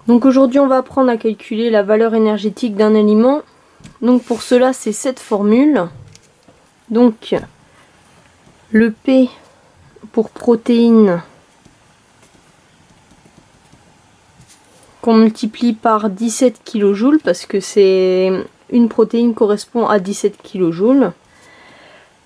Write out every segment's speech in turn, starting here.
Donc aujourd'hui on va apprendre à calculer la valeur énergétique d'un aliment. Donc pour cela c'est cette formule. Donc le P pour protéines qu'on multiplie par 17 kJ parce que c'est une protéine correspond à 17 kJ.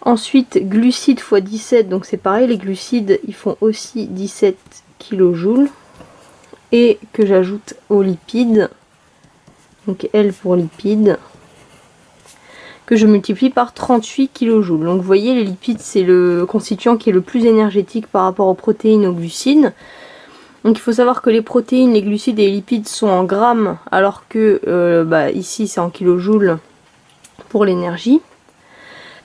Ensuite glucides fois 17, donc c'est pareil, les glucides ils font aussi 17 kJ. Et que j'ajoute aux lipides, donc L pour lipides, que je multiplie par 38 kJ. Donc vous voyez, les lipides c'est le constituant qui est le plus énergétique par rapport aux protéines, aux glucides. Donc il faut savoir que les protéines, les glucides et les lipides sont en grammes, alors que ici c'est en kilojoules pour l'énergie.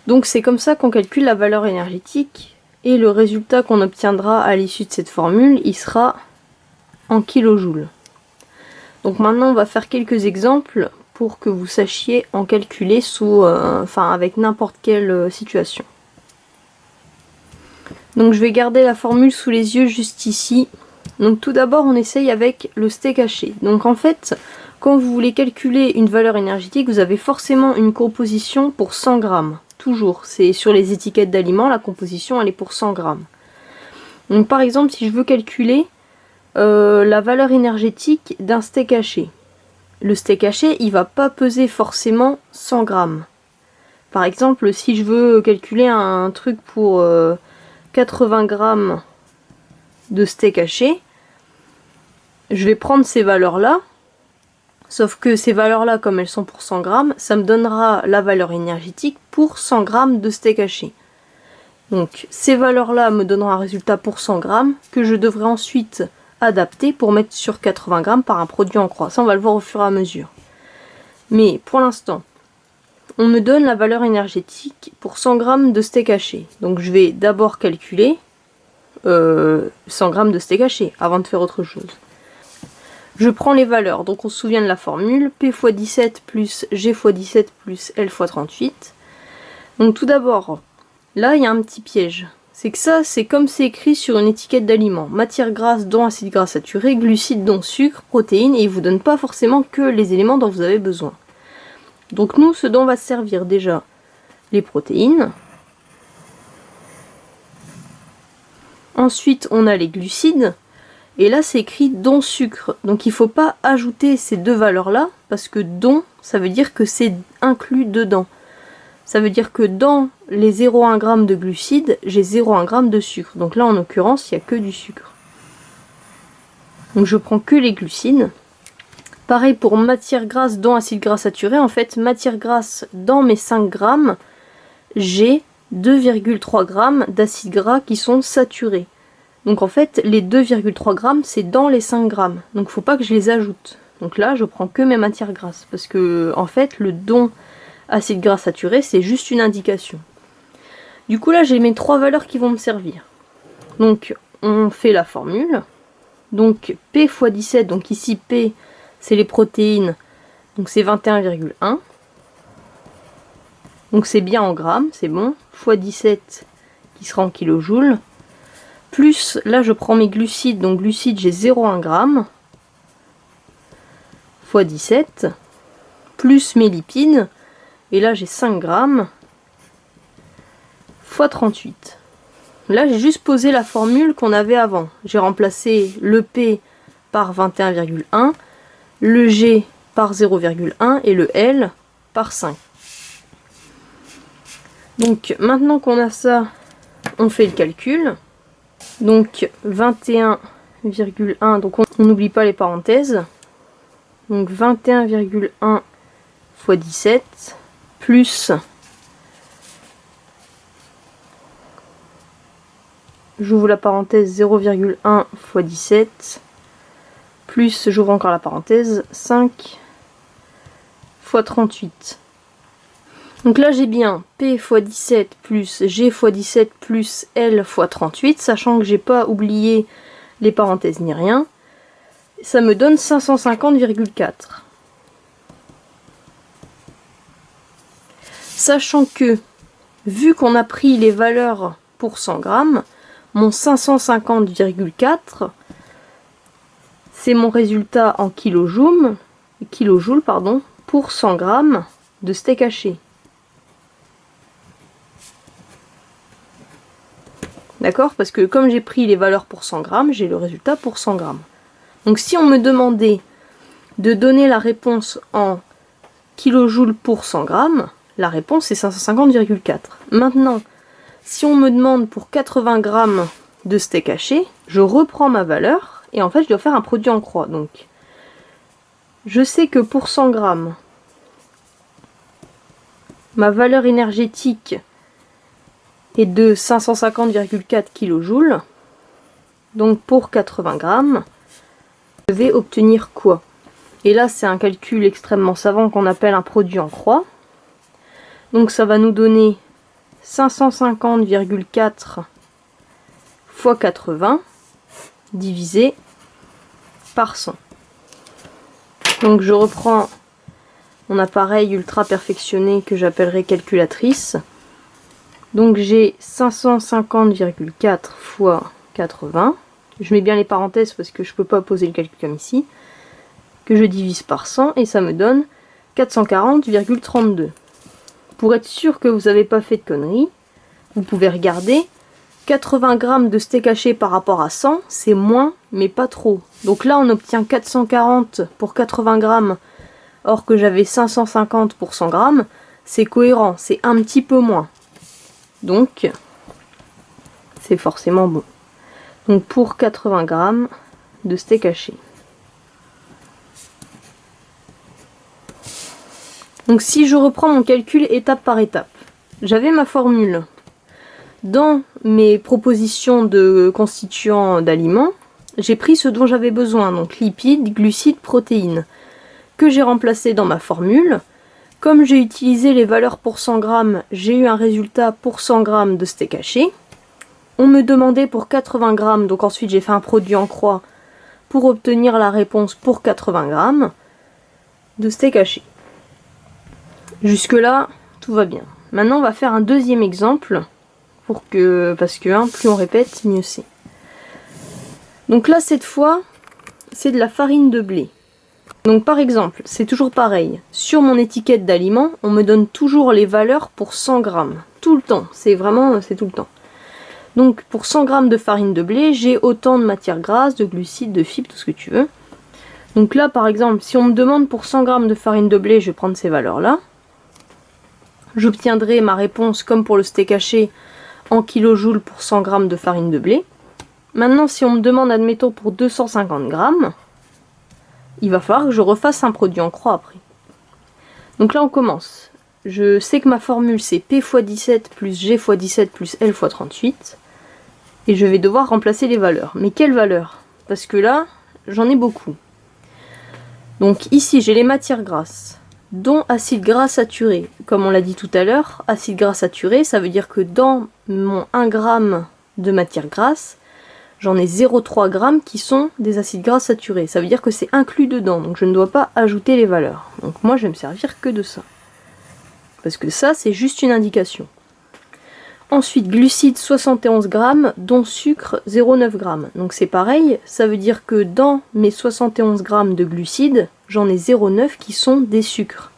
Donc c'est comme ça qu'on calcule la valeur énergétique, et le résultat qu'on obtiendra à l'issue de cette formule, il sera en kilojoules. Donc maintenant on va faire quelques exemples pour que vous sachiez en calculer avec n'importe quelle situation. Donc je vais garder la formule sous les yeux juste ici. Donc tout d'abord on essaye avec le steak haché. Donc en fait quand vous voulez calculer une valeur énergétique, vous avez forcément une composition pour 100 grammes. Toujours, c'est sur les étiquettes d'aliments, la composition elle est pour 100 grammes. Donc par exemple si je veux calculer la valeur énergétique d'un steak haché. Le steak haché, il va pas peser forcément 100 grammes. Par exemple, si je veux calculer un truc pour 80 grammes de steak haché, je vais prendre ces valeurs-là, sauf que ces valeurs-là, comme elles sont pour 100 grammes, ça me donnera la valeur énergétique pour 100 grammes de steak haché. Donc ces valeurs-là me donneront un résultat pour 100 grammes que je devrais ensuite adapté pour mettre sur 80 grammes par un produit en croix. Ça, on va le voir au fur et à mesure. Mais pour l'instant, on me donne la valeur énergétique pour 100 grammes de steak haché. Donc je vais d'abord calculer 100 grammes de steak haché avant de faire autre chose. Je prends les valeurs. Donc on se souvient de la formule. P fois 17 plus G fois 17 plus L fois 38. Donc tout d'abord, là il y a un petit piège. C'est que ça, c'est comme c'est écrit sur une étiquette d'aliment. Matière grasse, dont acides gras saturés, glucides, dont sucre, protéines, et il ne vous donne pas forcément que les éléments dont vous avez besoin. Donc nous, ce dont on va se servir déjà, les protéines. Ensuite, on a les glucides, et là c'est écrit dont sucre. Donc il ne faut pas ajouter ces deux valeurs-là, parce que dont, ça veut dire que c'est inclus dedans. Ça veut dire que dans les 0,1 g de glucides, j'ai 0,1 g de sucre. Donc là, en l'occurrence, il n'y a que du sucre. Donc je prends que les glucides. Pareil pour matière grasse dont acides gras saturés. En fait, matière grasse dans mes 5 grammes, j'ai 2,3 g d'acides gras qui sont saturés. Donc en fait, les 2,3 g, c'est dans les 5 grammes. Donc il ne faut pas que je les ajoute. Donc là, je prends que mes matières grasses. Parce que, en fait, le don acides gras saturés, c'est juste une indication. Du coup là j'ai mes trois valeurs qui vont me servir. Donc on fait la formule. Donc P fois 17, donc ici P c'est les protéines, donc c'est 21,1. Donc c'est bien en grammes, c'est bon. Fois 17 qui sera en kilojoules. Plus là je prends mes glucides, donc glucides j'ai 0,1 g. Fois 17. Plus mes lipides. Et là j'ai 5 grammes fois 38. Là j'ai juste posé la formule qu'on avait avant. J'ai remplacé le P par 21,1, le G par 0,1 et le L par 5. Donc maintenant qu'on a ça, on fait le calcul. Donc 21,1, donc on n'oublie pas les parenthèses. Donc 21,1 fois 17 plus, j'ouvre la parenthèse, 0,1 fois 17, plus, j'ouvre encore la parenthèse, 5 fois 38. Donc là j'ai bien P fois 17 plus G fois 17 plus L fois 38, sachant que j'ai pas oublié les parenthèses ni rien. Ça me donne 550,4. Sachant que, vu qu'on a pris les valeurs pour 100 grammes, mon 550,4, c'est mon résultat en kilojoules, pardon, pour 100 g de steak haché. D'accord? Parce que comme j'ai pris les valeurs pour 100 g, j'ai le résultat pour 100 g. Donc si on me demandait de donner la réponse en kilojoules pour 100 g, la réponse est 550,4. Maintenant, si on me demande pour 80 g de steak haché, je reprends ma valeur et en fait je dois faire un produit en croix. Donc je sais que pour 100 g, ma valeur énergétique est de 550,4 kJ. Donc pour 80 g, je vais obtenir quoi? Et là c'est un calcul extrêmement savant qu'on appelle un produit en croix. Donc ça va nous donner 550,4 fois 80 divisé par 100. Donc je reprends mon appareil ultra perfectionné que j'appellerai calculatrice. Donc j'ai 550,4 fois 80. Je mets bien les parenthèses parce que je ne peux pas poser le calcul comme ici. Que je divise par 100 et ça me donne 440,32. Pour être sûr que vous n'avez pas fait de conneries, vous pouvez regarder 80 g de steak haché par rapport à 100, c'est moins, mais pas trop. Donc là, on obtient 440 pour 80 g, or que j'avais 550 pour 100 g. C'est cohérent, c'est un petit peu moins. Donc, c'est forcément bon. Donc pour 80 g de steak haché. Donc si je reprends mon calcul étape par étape, j'avais ma formule. Dans mes propositions de constituants d'aliments, j'ai pris ce dont j'avais besoin, donc lipides, glucides, protéines, que j'ai remplacé dans ma formule. Comme j'ai utilisé les valeurs pour 100 g, j'ai eu un résultat pour 100 g de steak haché. On me demandait pour 80 g, donc ensuite j'ai fait un produit en croix pour obtenir la réponse pour 80 g de steak haché. Jusque là, tout va bien. Maintenant, on va faire un deuxième exemple, parce que plus on répète, mieux c'est. Donc là, cette fois, c'est de la farine de blé. Donc par exemple, c'est toujours pareil. Sur mon étiquette d'aliment, on me donne toujours les valeurs pour 100 g. Tout le temps, c'est tout le temps. Donc pour 100 g de farine de blé, j'ai autant de matières grasses, de glucides, de fibres, tout ce que tu veux. Donc là, par exemple, si on me demande pour 100 g de farine de blé, je vais prendre ces valeurs-là. J'obtiendrai ma réponse comme pour le steak haché en kilojoules pour 100 g de farine de blé. Maintenant, si on me demande, admettons, pour 250 g, il va falloir que je refasse un produit en croix après. Donc là, on commence. Je sais que ma formule, c'est P fois 17 plus G fois 17 plus L fois 38. Et je vais devoir remplacer les valeurs. Mais quelles valeurs? Parce que là, j'en ai beaucoup. Donc ici, j'ai les matières grasses, dont acide gras saturé. Comme on l'a dit tout à l'heure, acide gras saturé, ça veut dire que dans mon 1 g de matière grasse, j'en ai 0,3 g qui sont des acides gras saturés. Ça veut dire que c'est inclus dedans, donc je ne dois pas ajouter les valeurs. Donc moi, je vais me servir que de ça. Parce que ça, c'est juste une indication. Ensuite, glucides 71 g, dont sucre 0,9 g. Donc c'est pareil, ça veut dire que dans mes 71 g de glucides, j'en ai 0,9 qui sont des sucres.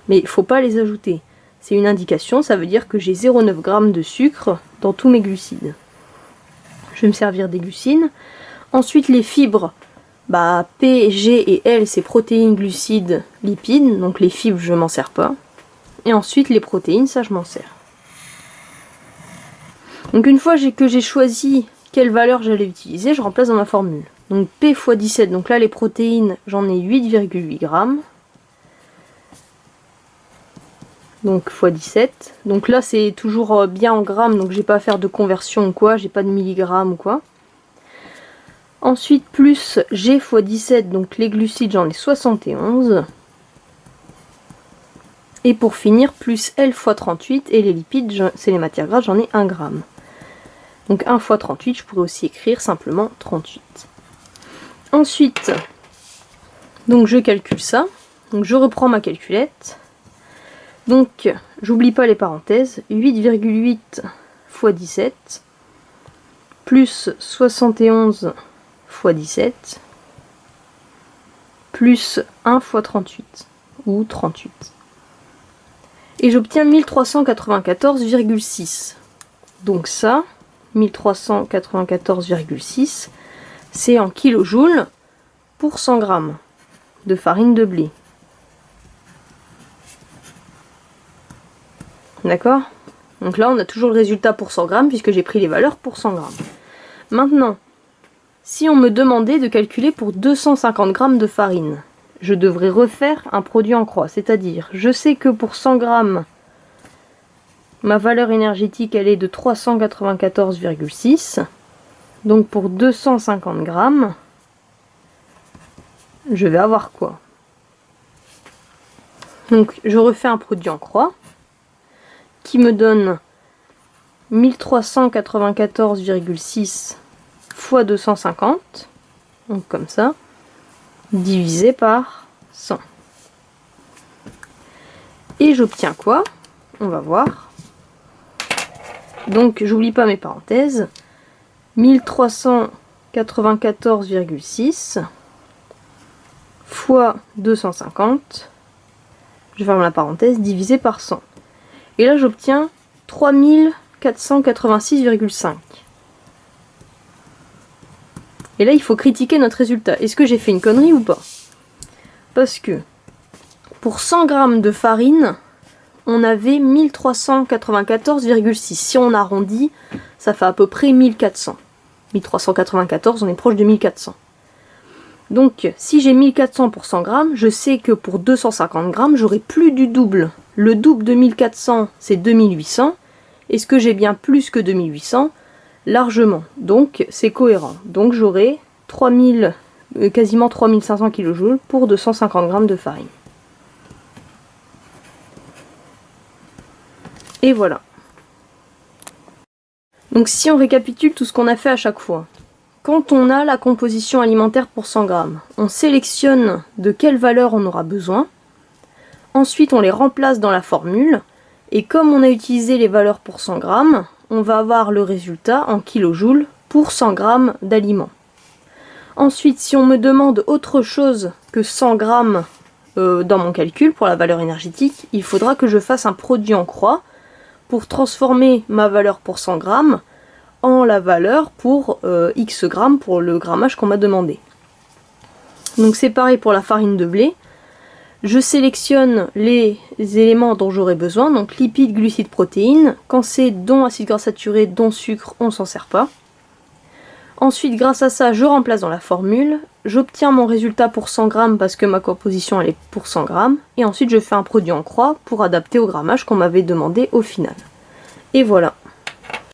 Mais il ne faut pas les ajouter. C'est une indication, ça veut dire que j'ai 0,9 g de sucre dans tous mes glucides. Je vais me servir des glucides. Ensuite, les fibres, P, G et L, c'est protéines, glucides, lipides. Donc les fibres, je ne m'en sers pas. Et ensuite, les protéines, ça, je m'en sers. Donc une fois que j'ai choisi quelle valeur j'allais utiliser, je remplace dans ma formule. Donc P fois 17, donc là les protéines, j'en ai 8,8 g. Donc fois 17. Donc là c'est toujours bien en grammes, donc j'ai pas à faire de conversion ou quoi, j'ai pas de milligrammes ou quoi. Ensuite plus G fois 17, donc les glucides j'en ai 71. Et pour finir, plus L fois 38, et les lipides, c'est les matières grasses, j'en ai 1 g. Donc 1 fois 38, je pourrais aussi écrire simplement 38. Ensuite, donc je calcule ça. Donc je reprends ma calculette. Donc, j'oublie pas les parenthèses. 8,8 fois 17, plus 71 fois 17, plus 1 fois 38, ou 38. Et j'obtiens 1394,6. Donc ça, 1394,6, c'est en kilojoules pour 100 grammes de farine de blé. D'accord? Donc là, on a toujours le résultat pour 100 grammes puisque j'ai pris les valeurs pour 100 grammes. Maintenant, si on me demandait de calculer pour 250 grammes de farine, je devrais refaire un produit en croix. C'est-à-dire, je sais que pour 100 grammes, ma valeur énergétique, elle est de 394,6. Donc pour 250 grammes, je vais avoir quoi? Donc je refais un produit en croix qui me donne 1394,6 fois 250, donc comme ça, divisé par 100. Et j'obtiens quoi? On va voir. Donc j'oublie pas mes parenthèses. 1394,6 fois 250, je ferme la parenthèse, divisé par 100. Et là j'obtiens 3486,5. Et là il faut critiquer notre résultat. Est-ce que j'ai fait une connerie ou pas? Parce que pour 100 grammes de farine, on avait 1394,6. Si on arrondit, ça fait à peu près 1400. 1394, on est proche de 1400. Donc, si j'ai 1400 pour 100 grammes, je sais que pour 250 grammes, j'aurai plus du double. Le double de 1400, c'est 2800. Est-ce que j'ai bien plus que 2800? Largement. Donc, c'est cohérent. Donc, j'aurai quasiment 3500 kJ pour 250 grammes de farine. Et voilà. Donc si on récapitule tout ce qu'on a fait à chaque fois. Quand on a la composition alimentaire pour 100 grammes, on sélectionne de quelle valeur on aura besoin. Ensuite, on les remplace dans la formule. Et comme on a utilisé les valeurs pour 100 grammes, on va avoir le résultat en kilojoules pour 100 grammes d'aliments. Ensuite, si on me demande autre chose que 100 grammes dans mon calcul pour la valeur énergétique, il faudra que je fasse un produit en croix pour transformer ma valeur pour 100 grammes en la valeur pour X grammes pour le grammage qu'on m'a demandé. Donc c'est pareil pour la farine de blé. Je sélectionne les éléments dont j'aurai besoin, donc lipides, glucides, protéines. Quand c'est dont acide gras saturé, dont sucre, on s'en sert pas. Ensuite, grâce à ça, je remplace dans la formule. J'obtiens mon résultat pour 100 grammes parce que ma composition elle est pour 100 grammes. Et ensuite, je fais un produit en croix pour adapter au grammage qu'on m'avait demandé au final. Et voilà.